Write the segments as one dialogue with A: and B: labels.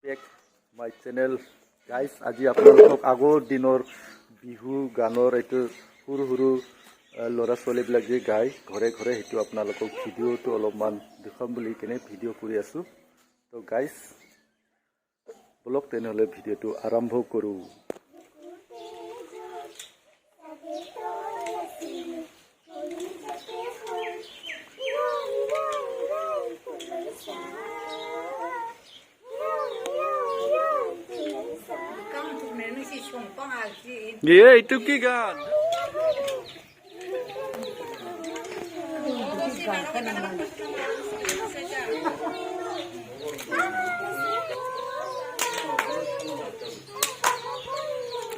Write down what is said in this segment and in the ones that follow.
A: back my channel guys আজি আপোনালোকক আগৰ দিনৰ বিহু গানৰ এটো হুৰু হুৰু লৰা ছোৱালী বিলাক যে গায় ঘৰে ঘৰে হেতু আপোনালোকক ভিডিওটো অলপমান দেখাম বুলি কেনে ভিডিও কৰি আছো তো গাইস ব্লগ তেনেহলে ভিডিওটো আৰম্ভ কৰো ये itu ki gan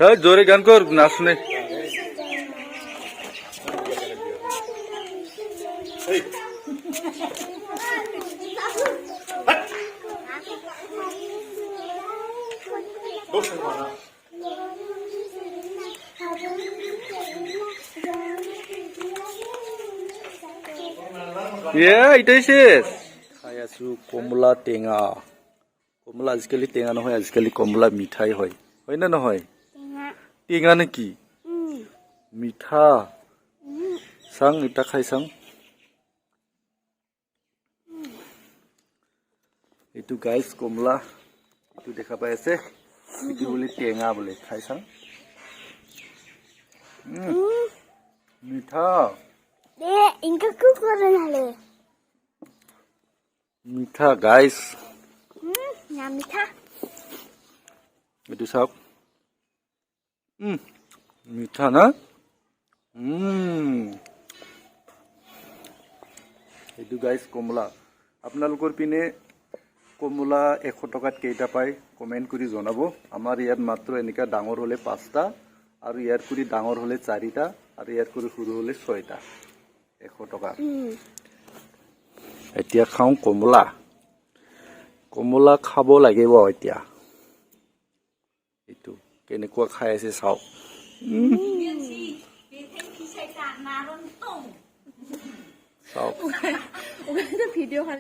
A: hey jore gan kor nasne hey yeah, itu sih. Kayak su komula tenga. Komula azkali tenga no hoy, azkali komula mithai hoy. Hoy na no hoy? Tenga. Tenga na ki? Mitha. Sang ita khai sang. Itu guys komula. Itu dekha pai ase. Itu bole tenga bole khai sang. Mitha.
B: इनका क्यों कर रहे हैं
A: मीठा guys
B: ना मीठा
A: itu sab मीठा ना itu guys কমলা আপোনালোকৰ পিনে কমলা 100 টকাত কেইটা পায় কমেন্ট কৰি জনাব আমাৰ ইয়াত মাত্ৰ এনেকা ডাঙৰ হলে 5টা আৰু ইয়াৰ কৰি ডাঙৰ হলে 4টা আৰু ইয়াৰ কৰি সৰু হলে 6টা 100 টকা এতিয়া খাও কমলা কমলা খাব লাগিব এতিয়া এটো কেনেকুৱা খাই আছে চাও চাও